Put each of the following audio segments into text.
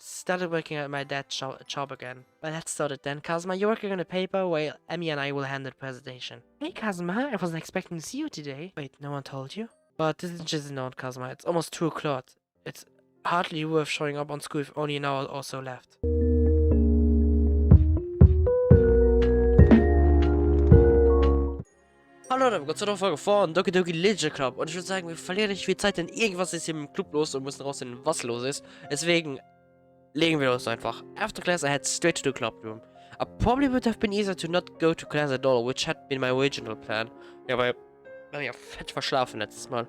started working at my dad's job again. But let's start it then. Kazuma, you're working on a paper while Emmy and I will handle the presentation. Hey Kazuma, I wasn't expecting to see you today. Wait, no one told you? But this is just not Kazuma. It's almost 2 o'clock. It's hardly worth showing up on school if only an hour or so left. Hallo Leute, willkommen zu einer Folge von Doki Doki Leisure Club. Und ich würde sagen, wir verlieren nicht viel Zeit, denn irgendwas ist hier im Club los und müssen rausfinden, was los ist. Deswegen legen wir los einfach. After class, I head straight to the club room. I probably would have been easier to not go to class at all, which had been my original plan. Ja, weil wir haben ja fett verschlafen letztes Mal.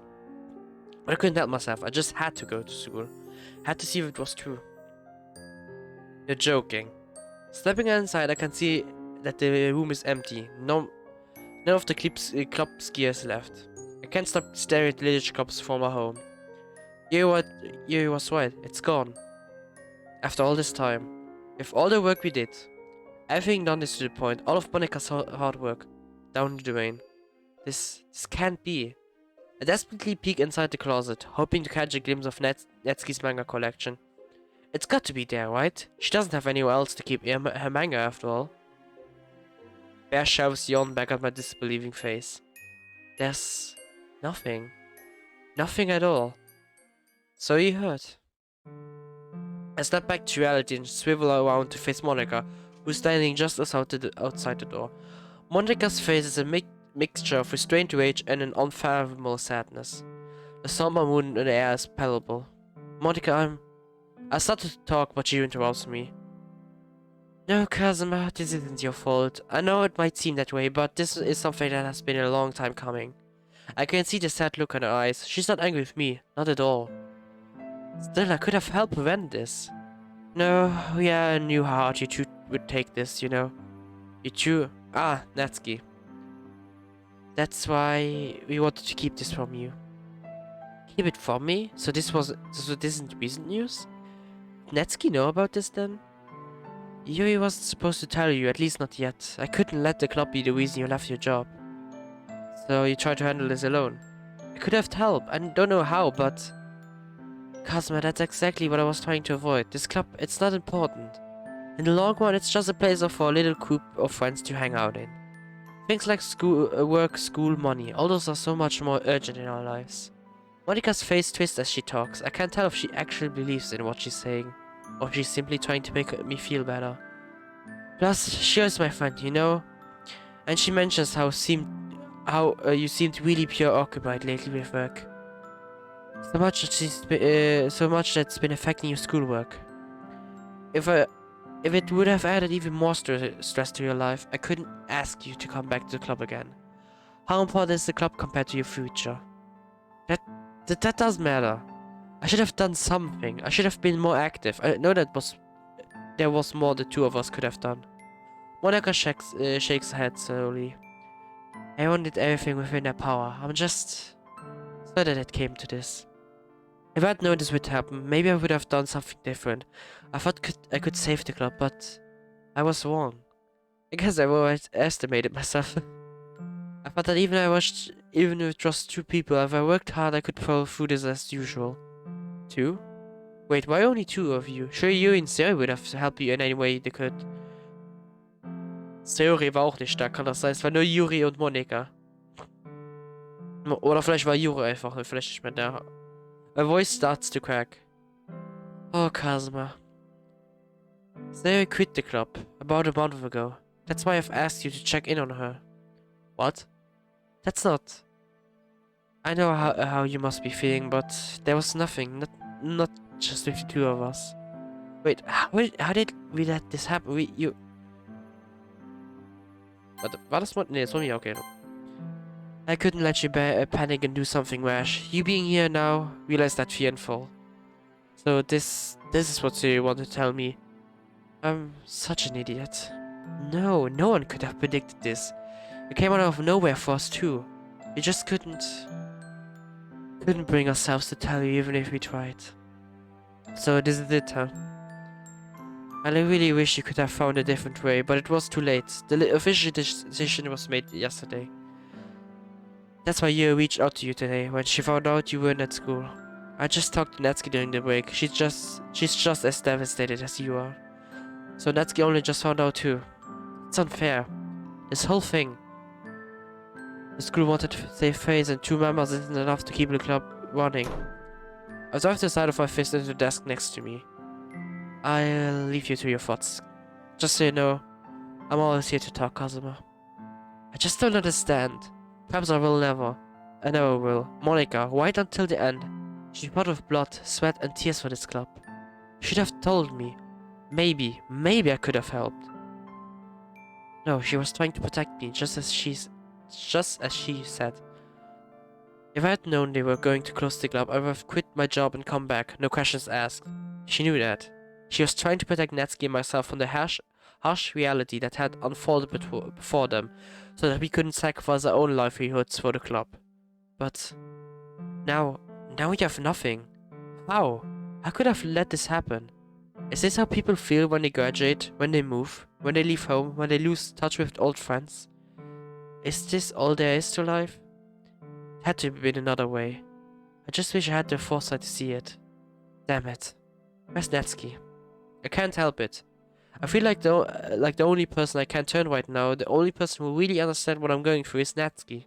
But I couldn't help myself. I just had to go to school. Had to see if it was true. You're joking. Stepping inside, I can see that the room is empty. None of the club skiers left. I can't stop staring at the Leisure Club's former home. You was right, it's gone. After all this time, with all the work we did, everything done is to the point, all of Monika's hard work, down the drain. This can't be. I desperately peek inside the closet, hoping to catch a glimpse of Netsuki's manga collection. It's got to be there, right? She doesn't have anywhere else to keep her manga after all. Bare shelves yawn back at my disbelieving face. There's nothing. Nothing at all. So you heard. I step back to reality and swivel around to face Monika, who's standing just outside the door. Monika's face is a mixture of restrained rage and an unfathomable sadness. The somber mood in the air is palpable. Monika, I started to talk, but she interrupts me. No, Kazuma, this isn't your fault. I know it might seem that way, but this is something that has been a long time coming. I can see the sad look on her eyes. She's not angry with me, not at all. Still, I could have helped prevent this. No, yeah, I knew how hard you two would take this, you know. You two... Ah, Natsuki. That's why we wanted to keep this from you. Keep it from me? So this isn't recent news? Did Natsuki know about this then? Yuri wasn't supposed to tell you, at least not yet. I couldn't let the club be the reason you left your job. So you tried to handle this alone. I could have helped, I don't know how, but... Kazuma, that's exactly what I was trying to avoid. This club, it's not important. In the long run, it's just a place for a little group of friends to hang out in. Things like school, work, school, money, all those are so much more urgent in our lives. Monika's face twists as she talks. I can't tell if she actually believes in what she's saying, or if she's simply trying to make me feel better. Plus, she is my friend, you know? And she mentions how you seemed really preoccupied lately with work. So much that's been affecting your schoolwork. If it would have added even more stress to your life, I couldn't ask you to come back to the club again. How important is the club compared to your future? That doesn't matter. I should have done something. I should have been more active. I know there was more the two of us could have done. Monika shakes her head slowly. Everyone did everything within their power. I'm just sad that it came to this. If I'd known this would happen, maybe I would have done something different. I thought I could save the club, but I was wrong. I guess I overestimated myself. I thought that even if it was 2 people, if I worked hard, I could pull through this as usual. 2? Wait, why only 2 of you? Sure, you and Sayori would have helped you in any way they could. Sayori war auch nicht stark, kann das sein? Es war nur Yuri und Monika. Oder vielleicht war Yuri einfach vielleicht nicht mehr da. My voice starts to crack. Oh, Kazuma. Sayori quit the club about a month ago. That's why I've asked you to check in on her. What? That's not... I know how you must be feeling, but there was nothing, not just with the 2 of us. Wait, how did we let this happen? Warte, war das mal? Nee, das war mir okay. I couldn't let you panic and do something rash. You being here now, realize that fear and fall. So this is what you want to tell me. I'm such an idiot. No one could have predicted this. It came out of nowhere for us too. We just couldn't bring ourselves to tell you even if we tried. So this is it, huh? I really wish you could have found a different way, but it was too late. The official decision was made yesterday. That's why Yuri reached out to you today, when she found out you weren't at school. I just talked to Natsuki during the break. She's just as devastated as you are. So Natsuki only just found out too. It's unfair. This whole thing. The school wanted to save face and 2 members isn't enough to keep the club running. I was off the side of my fist into the desk next to me. I'll leave you to your thoughts. Just so you know, I'm always here to talk, Kazuma. I just don't understand. Perhaps I will never. I never will. Monica, right until the end. She fought with blood, sweat and tears for this club. Should have told me. Maybe I could have helped. No, she was trying to protect me, just as she said. If I had known they were going to close the club, I would have quit my job and come back, no questions asked. She knew that. She was trying to protect Natsuki and myself from the harsh reality that had unfolded before them, so that we couldn't sacrifice our own livelihoods for the club. But now we have nothing. How? How could I have let this happen? Is this how people feel when they graduate, when they move, when they leave home, when they lose touch with old friends? Is this all there is to life? It had to have been another way. I just wish I had the foresight to see it. Damn it. Where's Natsuki? I can't help it. I feel like the only person I can turn right now, the only person who really understands what I'm going through is Natsuki.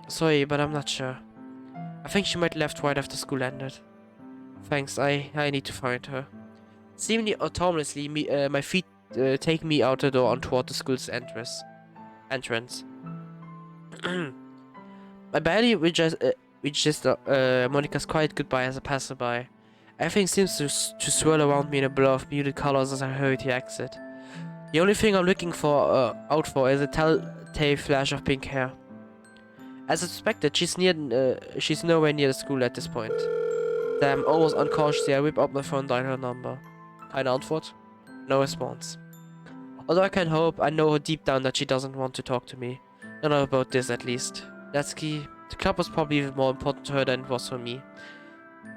Sorry, but I'm not sure. I think she might have left right after school ended. Thanks, I need to find her. Seemingly autonomously, my feet take me out the door and toward the school's entrance. I barely reached Monica's quiet goodbye as I passed her by. Everything seems to swirl around me in a blur of muted colors as I hurry to exit. The only thing I'm looking out for is a telltale flash of pink hair. As expected, she's nowhere near the school at this point. Damn, almost unconsciously I whip up my phone and dial her number. Keine Antwort? No response. Although I can hope, I know deep down that she doesn't want to talk to me. Not about this at least. Natsuki, the club was probably even more important to her than it was for me.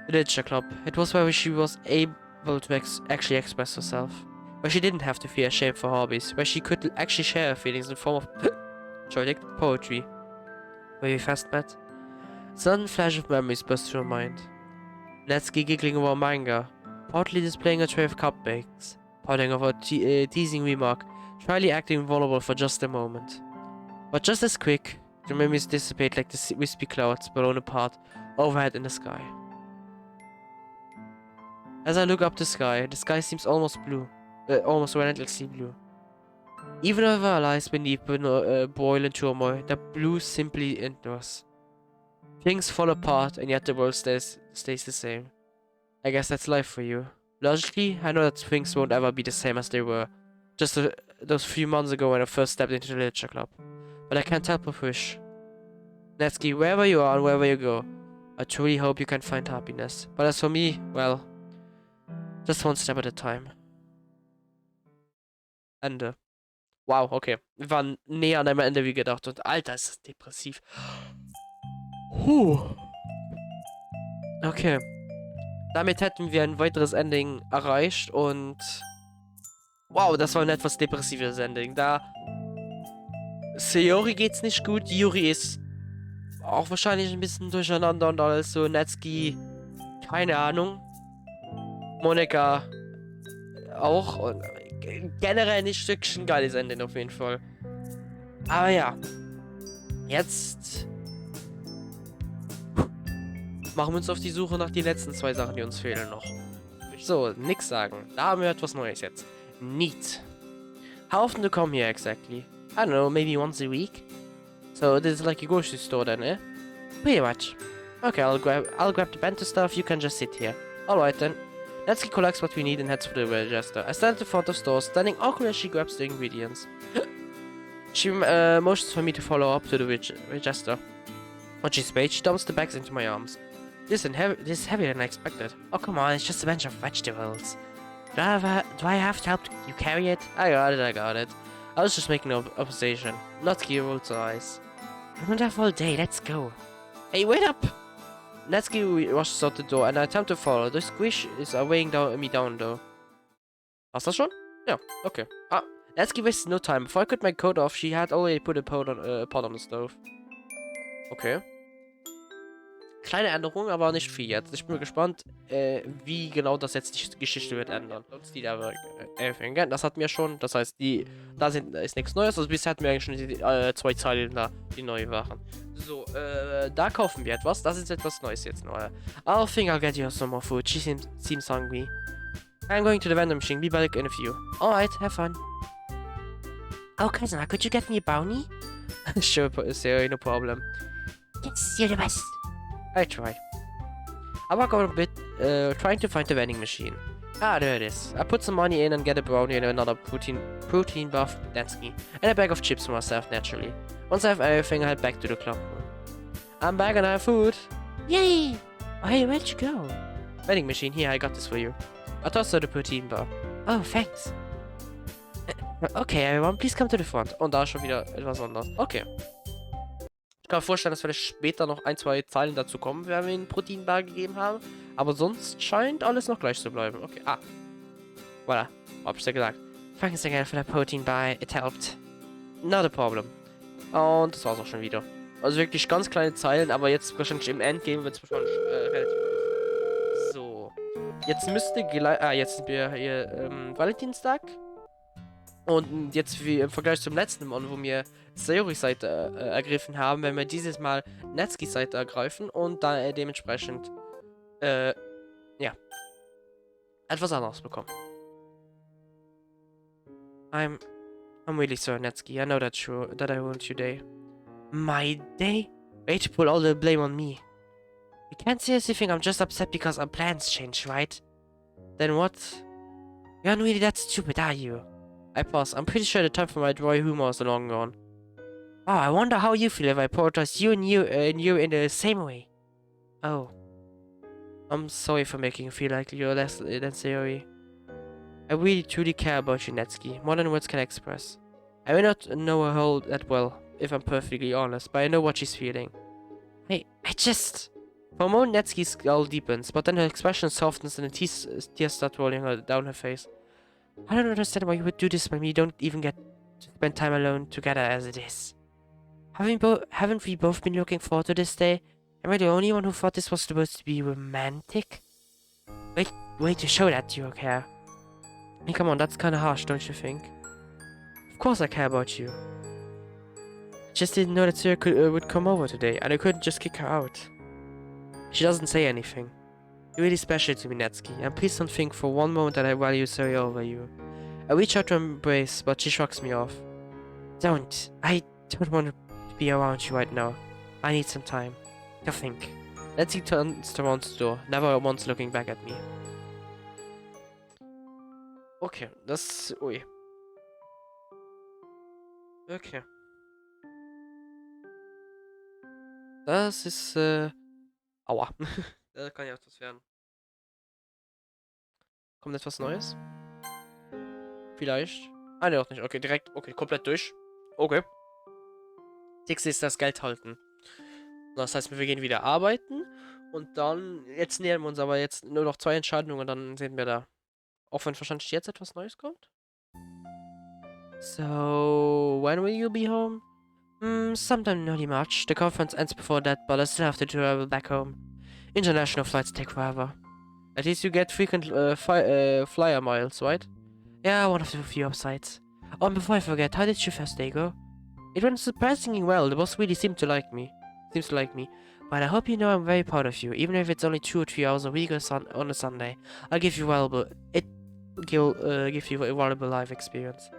The literature club, it was where she was able to actually express herself. Where she didn't have to feel ashamed for hobbies. Where she could actually share her feelings in the form of poetry. Where we first met. A sudden flash of memories burst through her mind. Natsuki giggling over manga, proudly displaying a tray of cupcakes, pouting over a teasing remark, shyly acting vulnerable for just a moment. But just as quick, the memories dissipate like the wispy clouds blown apart overhead in the sky. As I look up the sky seems almost blue, almost relentlessly blue. Even if our lives beneath boil and turmoil, the blue simply endures. Things fall apart and yet the world stays the same. I guess that's life for you. Logically, I know that things won't ever be the same as they were just those few months ago when I first stepped into the literature club. But I can't help but wish. Natsuki, wherever you are and wherever you go, I truly hope you can find happiness. But as for me, well, just one step at a time. Ende. Wow, okay. Wir waren näher an einem Ende wie gedacht und Alter, ist das depressiv. Okay. Damit hätten wir ein weiteres Ending erreicht und wow, das war ein etwas depressives Ending. Da Sayori geht's nicht gut, Yuri ist auch wahrscheinlich ein bisschen durcheinander und alles so. Natsuki, keine Ahnung. Monika auch und generell nicht Stückchen geiles Ende auf jeden Fall. Aber ja, jetzt machen wir uns auf die Suche nach den letzten 2 Sachen, die uns fehlen noch. So, nix sagen. Da haben wir etwas Neues jetzt. Neat. How often do you come here exactly? I don't know, maybe once a week? So this is like a grocery store then, eh? Pretty much. Okay, I'll grab the bento stuff, you can just sit here. Alright then. Natsuki collects what we need and heads for the register. I stand at the front of the store, standing awkwardly as she grabs the ingredients. She motions for me to follow up to the register. When she's paid, she dumps the bags into my arms. This is heavier than I expected. Oh come on, it's just a bunch of vegetables. Do I have to help you carry it? I got it. I was just making an opposition. Natsuki rolls her eyes. I'm on that all day, let's go. Hey, wait up! Natsuki rushes out the door and I attempt to follow. The squish is weighing me down though. Hast du das schon? Ja, okay. Ah, Natsuki wasted no time. Before I cut my coat off, she had already put a pot on the stove. Okay. kleine Änderungen, aber nicht viel jetzt. Ich bin gespannt, wie genau das jetzt die Geschichte wird ändern. Sonst die da das hatten wir schon. Das heißt, da ist nichts Neues. Also bisher hatten wir eigentlich schon die 2 Zeilen da, die neu waren. So, da kaufen wir etwas. Das ist etwas Neues jetzt neu. I think I'll get you some more food. She seems hungry. I'm going to the vending machine. Be back in a few. Alright, have fun. Oh, cousin, could you get me a brownie? Sure, no problem. Yes, you're the best. I try. I walk over a bit, trying to find the vending machine. Ah, there it is. I put some money in and get a brownie and another protein bar for Dansky, and a bag of chips for myself, naturally. Once I have everything, I head back to the club room. I'm back and I have food. Yay! Oh, hey, where'd you go? Vending machine, here, I got this for you. I tossed her the protein bar. Oh, thanks. Okay, everyone, please come to the front. Und da ist schon wieder etwas anderes. Okay. Ich kann mir vorstellen, dass vielleicht später noch 1, 2 Zeilen dazu kommen, wenn wir einen Proteinbar gegeben haben. Aber sonst scheint alles noch gleich zu bleiben. Okay, voilà. Hab ich ja gesagt. Thanks again for the protein bar. It helped. Not a problem. Und das war's auch schon wieder. Also wirklich ganz kleine Zeilen, aber jetzt wahrscheinlich im Endgame wird es wahrscheinlich relativ gut. So. Jetzt müsste gleich... jetzt sind wir hier Valentinstag. Und jetzt wie im Vergleich zum letzten Mal, wo wir ZOWIE-Seite ergriffen haben, wenn wir dieses Mal Netski-Seite ergreifen und dann dementsprechend ja, etwas anderes bekommen. I'm really sorry, Netski. I know that I ruined your day. My day? Way to pull all the blame on me. You can't seriously think I'm just upset because our plans changed, right? Then what? You're not really that stupid, are you? I pause. I'm pretty sure the time for my dry humor is long gone. Oh, I wonder how you feel if I apologize you in the same way. Oh. I'm sorry for making you feel like you're less than ZOWIE. I really truly care about you, Netski, more than words can express. I may not know her whole that well, if I'm perfectly honest, but I know what she's feeling. Hey, I just... For a moment, Netski's skull deepens, but then her expression softens and the tears start rolling down her face. I don't understand why you would do this when we don't even get to spend time alone together as it is. Haven't we both been looking forward to this day? Am I the only one who thought this was supposed to be romantic? Way to show that you care. Hey, come on, that's kinda harsh, don't you think? Of course I care about you. I just didn't know that ZOWIE would come over today, and I couldn't just kick her out. She doesn't say anything. You're really special to me, Netski, and please don't think for one moment that I value ZOWIE over you. I reach out to embrace, but she shrugs me off. Don't. I don't want to be around you right now. I need some time to think. Netski turns towards the door, never once looking back at me. Okay, das... Ui. Okay. Das ist, Aua. Da kann ja etwas werden. Kommt etwas Neues? Vielleicht? Ah, ne, auch nicht. Okay, direkt. Okay, komplett durch. Okay. Six ist das Geld halten. Das heißt, wir gehen wieder arbeiten. Und dann, jetzt nähern wir uns aber jetzt nur noch 2 Entscheidungen und dann sehen wir da. Auch wenn wahrscheinlich jetzt etwas Neues kommt. So, when will you be home? Sometime not much. The conference ends before that, but I still have to travel back home. International flights take forever. At least you get frequent flyer miles, right? Yeah, one of the few upsides. Oh, and before I forget, how did your first day go? It went surprisingly well. The boss really seems to like me. But I hope you know I'm very proud of you, even if it's only 2 or 3 hours a week on a Sunday. I'll give you valuable. Give you a valuable life experience.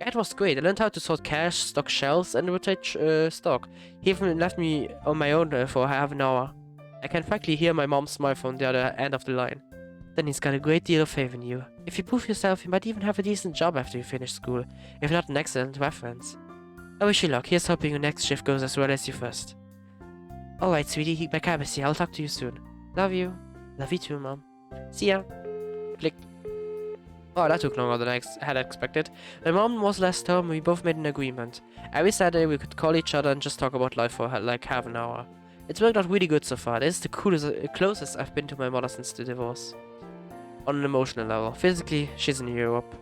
Yeah, it was great. I learned how to sort cash, stock shelves, and rotate stock. He even left me on my own for half an hour. I can frankly hear my mom smile from the other end of the line. Then he's got a great deal of faith in you. If you prove yourself, you might even have a decent job after you finish school, if not an excellent reference. I wish you luck. Here's hoping your next shift goes as well as your first. Alright, sweetie, my cab is here. I'll talk to you soon. Love you. Love you too, Mom. See ya. Click. Oh, that took longer than I had expected. My mom was last home and we both made an agreement. Every Saturday we could call each other and just talk about life for like half an hour. It's worked out really good so far. This is the closest I've been to my mother since the divorce. On an emotional level. Physically, she's in Europe.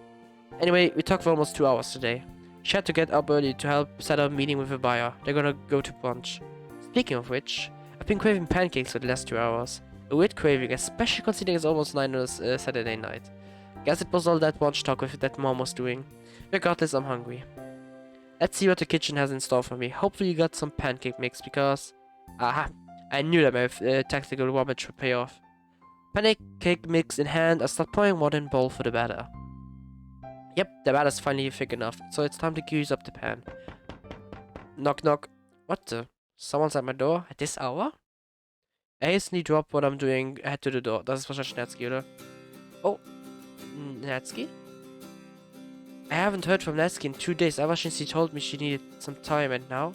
Anyway, we talked for almost 2 hours today. She had to get up early to help set up a meeting with a buyer. They're gonna go to brunch. Speaking of which, I've been craving pancakes for the last 2 hours. A weird craving, especially considering it's almost 9 on a Saturday night. Guess it was all that lunch talk with that mom was doing. Regardless, I'm hungry. Let's see what the kitchen has in store for me. Hopefully you got some pancake mix because... Aha! I knew that my tactical rubbish would pay off. Pancake mix in hand, I start pouring water in bowl for the batter. Yep, the batter's finally thick enough, so it's time to grease up the pan. Knock knock. What the? Someone's at my door at this hour? I hastily drop what I'm doing, head to the door. Das ist wahrscheinlich Natsuki, oder? Oh. Natsuki? I haven't heard from Natsuki in 2 days, ever since she told me she needed some time, and now...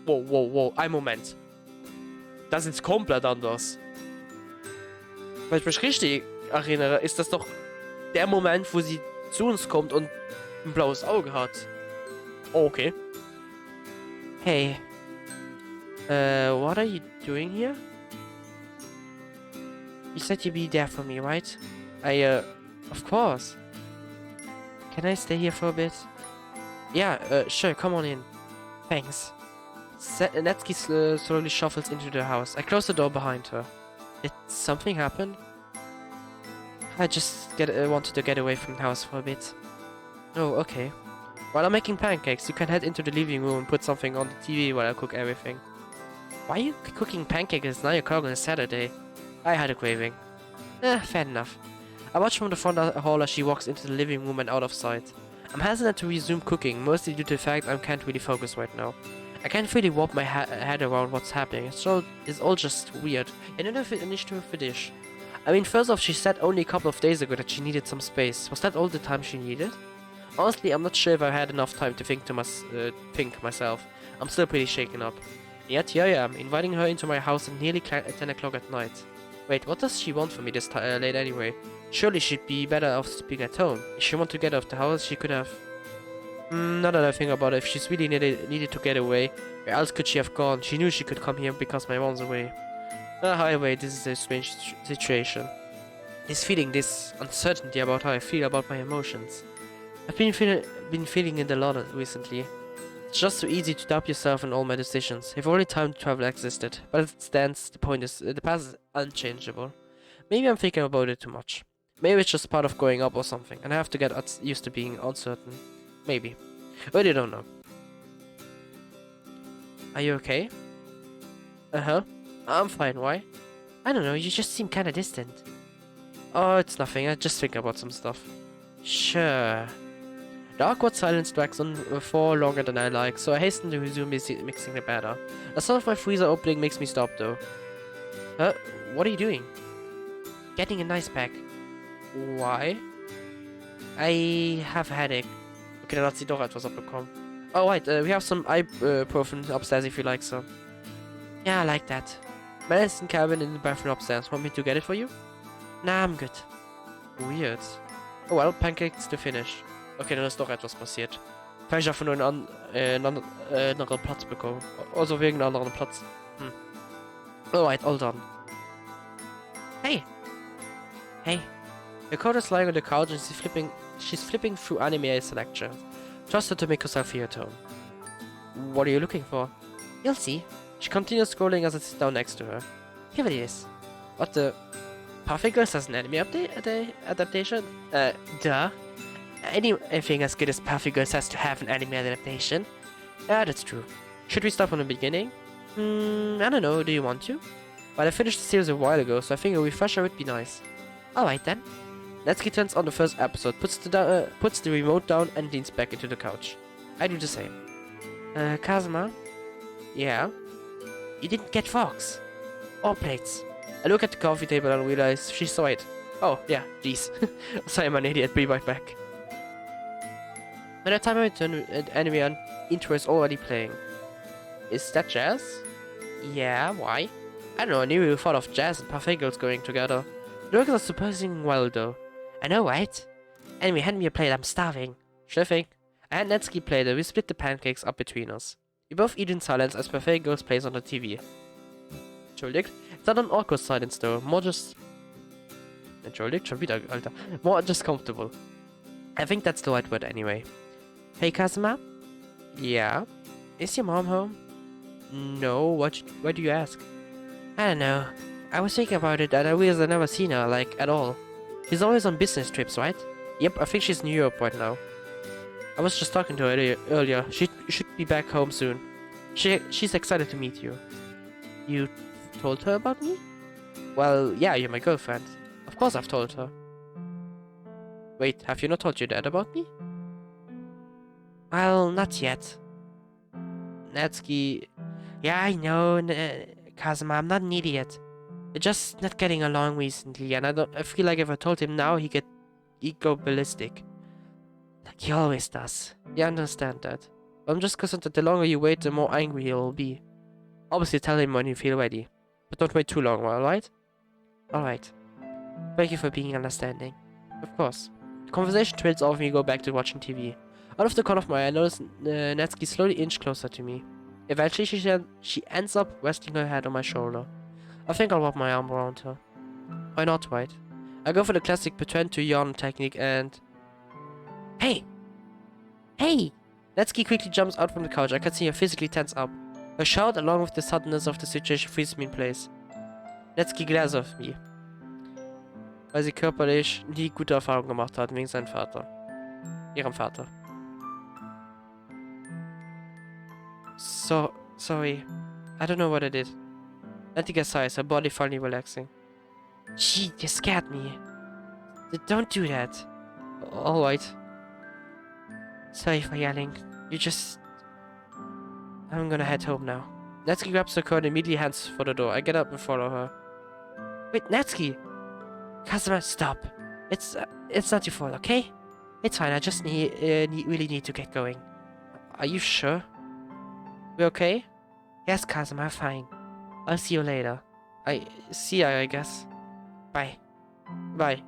Wow, ein Moment. Das ist komplett anders. Weil ich mich richtig erinnere, ist das doch der Moment, wo sie zu uns kommt und ein blaues Auge hat. Oh, okay. Hey. What are you doing here? You said you'd be there for me, right? Of course. Can I stay here for a bit? Yeah, sure, come on in. Thanks. Natsuki slowly shuffles into the house. I close the door behind her. Did something happen? I just wanted to get away from the house for a bit. Oh, okay. While I'm making pancakes, you can head into the living room and put something on the TV while I cook everything. Why are you cooking pancakes at 9 o'clock on a Saturday? I had a craving. Fair enough. I watch from the front hall as she walks into the living room and out of sight. I'm hesitant to resume cooking, mostly due to the fact I can't really focus right now. I can't really warp my head around what's happening. It's all just weird. I don't know if it initiative for dish. I mean, first off, she said only a couple of days ago that she needed some space. Was that all the time she needed? Honestly, I'm not sure if I had enough time to think myself. I'm still pretty shaken up. Yet here I am, inviting her into my house at nearly 10 o'clock at night. Wait, what does she want from me this late anyway? Surely she'd be better off sleeping at home. If she wanted to get out of the house, she could have... now that I think about it, if she's really needed to get away, where else could she have gone? She knew she could come here because my mom's away. However, this is a strange situation. This feeling, this uncertainty about how I feel about my emotions. I've been feeling it a lot recently. It's just so easy to doubt yourself and all my decisions. If only time travel existed. But as it stands, the point is, the past is unchangeable. Maybe I'm thinking about it too much. Maybe it's just part of growing up or something, and I have to get used to being uncertain. Maybe. Really don't know. Are you okay? Uh-huh. I'm fine, why? I don't know, you just seem kinda distant. Oh, it's nothing, I just think about some stuff. Sure. The awkward silence drags on for longer than I like, so I hasten to resume mixing the batter. The sound of my freezer opening makes me stop though. What are you doing? Getting a nice pack. Why? I have a headache. Okay, dann hat sie doch etwas abbekommen. Oh wait, we have some ibuprofen upstairs if you like some. Yeah, I like that. Medicine cabin in the bathroom upstairs. Want me to get it for you? Nah, I'm good. Weird. Oh well, pancakes to finish. Okay, dann ist doch etwas passiert. Vielleicht einfach nur einen anderen Platz bekommen. Also wegen einem anderen Platz. Alright, all done. Hey! Hey. Dakota's lying on the couch and she's flipping through anime selections. Trust her to make herself feel at home. What are you looking for? You'll see. She continues scrolling as I sit down next to her. Here it is. What the... Perfect Girls has an anime adaptation? Duh. Anything as good as Perfect Girls has to have an anime adaptation. Yeah, that's true. Should we start from the beginning? I don't know, do you want to? Well, I finished the series a while ago, so I think a refresher would be nice. Alright then. Natsuki turns on the first episode, puts the remote down and leans back into the couch. I do the same. Kazuma? Yeah? You didn't get forks. Or plates. I look at the coffee table and realize she saw it. Oh, yeah, geez. Sorry, I'm an idiot, be right back. By the time I return, anime intro is already playing. Is that jazz? Yeah, why? I don't know, I never thought of jazz and Perfect Girls going together. The workers are surprisingly well though. I know, right? Anyway, hand me a plate, I'm starving. Sure thing. I hand Natsuki a plate and we split the pancakes up between us. We both eat in silence as Perfect Girls plays on the TV. Entschuldigt? It's not an awkward silence though, more just... Entschuldigt? Schon wieder, Alter. More just comfortable. I think that's the right word anyway. Hey Kazuma? Yeah? Is your mom home? No, why do you ask? I don't know. I was thinking about it and I realized I've never seen her, like, at all. She's always on business trips, right? Yep, I think she's in Europe right now. I was just talking to her earlier. She should be back home soon. She's excited to meet you. You told her about me? Well, yeah, you're my girlfriend. Of course I've told her. Wait, have you not told your dad about me? Well, not yet. Natsuki... Yeah, I know, Kazuma, I'm not an idiot. We're just not getting along recently, and I feel like if I told him now, he'd go ballistic. Like he always does. You understand that. I'm just concerned that the longer you wait, the more angry he'll be. Obviously tell him when you feel ready. But don't wait too long, alright? Alright. Thank you for being understanding. Of course. The conversation trails off and we go back to watching TV. Out of the corner of my eye, I notice Natsuki slowly inch closer to me. Eventually, she ends up resting her head on my shoulder. I think I'll wrap my arm around her. Why not, right? I go for the classic pretend to yawn technique and... Hey! Hey! Natsuki quickly jumps out from the couch. I can see her physically tense up. Her shout, along with the suddenness of the situation, freezes me in place. Natsuki glares auf mich. Weil sie körperlich nie gute Erfahrungen gemacht hat wegen seinem Vater. Ihrem Vater. Sorry. I don't know what I did. Natsuki sighs, her body finally relaxing. Gee, you scared me. Don't do that. Alright. Sorry for yelling. I'm gonna head home now. Natsuki grabs her coat and immediately heads for the door. I get up and follow her. Wait, Natsuki! Kazuma, stop. It's not your fault, okay? It's fine, I just really need to get going. Are you sure? We okay? Yes, Kazuma, fine. I'll see you later. See ya, I guess. Bye. Bye.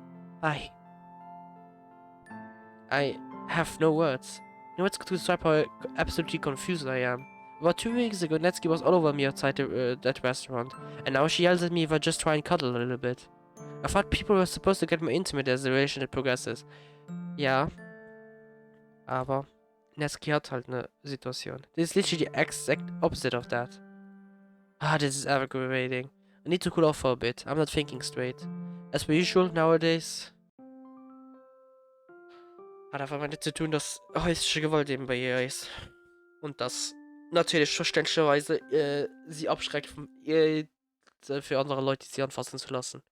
I have no words. You know what's to describe how absolutely confused I am? About 2 weeks ago, Natsuki was all over me outside that restaurant, and now she yells at me if I just try and cuddle a little bit. I thought people were supposed to get more intimate as the relationship progresses. Ja. Aber Natsuki hat halt eine Situation. This is literally the exact opposite of that. This is aggravating. I need to cool off for a bit. I'm not thinking straight. As per usual nowadays. Hat einfach damit zu tun, dass häusliche Gewalt eben bei ihr ist. Und das natürlich verständlicherweise sie abschreckt, für andere Leute sie anfassen zu lassen.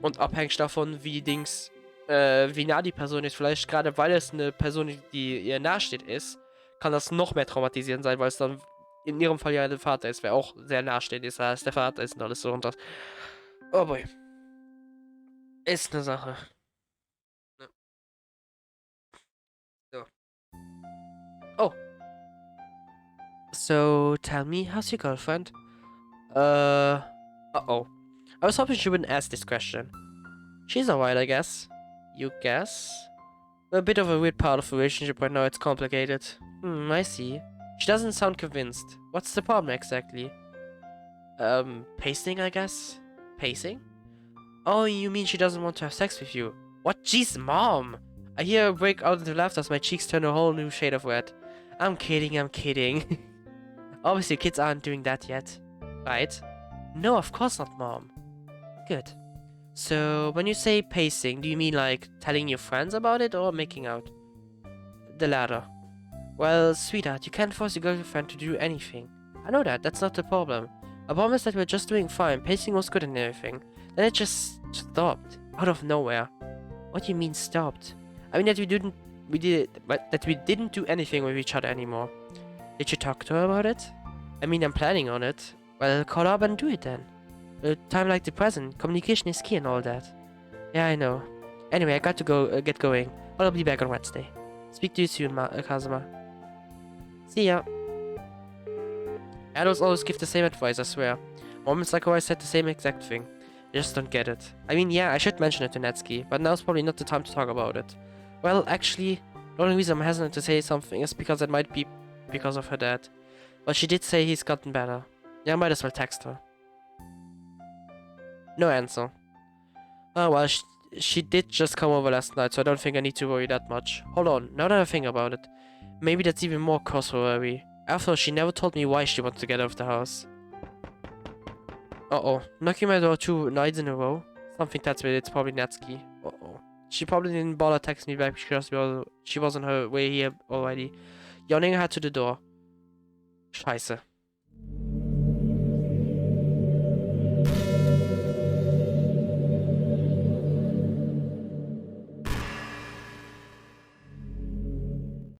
Und abhängig davon, wie nah die Person ist, vielleicht gerade weil es eine Person, die ihr nahesteht ist, kann das noch mehr traumatisierend sein, weil es dann in ihrem Fall ja der Vater ist, wer auch sehr nahestehend ist, als der Vater ist und alles so und das. Oh boy. Ist eine Sache. Ja. So. Oh. So, tell me, how's your girlfriend? Uh-oh. I was hoping she wouldn't ask this question. She's alright, I guess. You guess? We're a bit of a weird part of the relationship right now, it's complicated. I see. She doesn't sound convinced. What's the problem exactly? Pacing, I guess? Pacing? Oh, you mean she doesn't want to have sex with you? What? Jeez, Mom! I hear her break out into laughter as my cheeks turn a whole new shade of red. I'm kidding. Obviously, kids aren't doing that yet. Right? No, of course not, Mom. Good. So, when you say pacing, do you mean like telling your friends about it or making out? The latter. Well, sweetheart, you can't force your girlfriend to do anything. I know that, that's not the problem. I promise that we're just doing fine, pacing was good and everything. Then it just stopped, out of nowhere. What do you mean stopped? I mean that we didn't do anything with each other anymore. Did you talk to her about it? I mean, I'm planning on it. Well, call up and do it then. A time like the present, communication is key and all that. Yeah, I know. Anyway, I got to go get going. I'll be back on Wednesday. Speak to you soon, Kazuma. See ya. Adults always give the same advice, I swear. Moments like how I said the same exact thing. I just don't get it. I mean, yeah, I should mention it to Natsuki, but now's probably not the time to talk about it. Well, actually, the only reason I'm hesitant to say something is because it might be because of her dad. But she did say he's gotten better. Yeah, I might as well text her. No answer. Oh well, she did just come over last night, so I don't think I need to worry that much. Hold on, now that I think about it, maybe that's even more cause for worry. Also, she never told me why she wanted to get out of the house. Uh-oh. Knocking my door 2 nights in a row. Something tells me it's probably Natsuki. Uh-oh. She probably didn't bother texting me back because she was on her way here already. Yawning, I head to the door. Scheiße.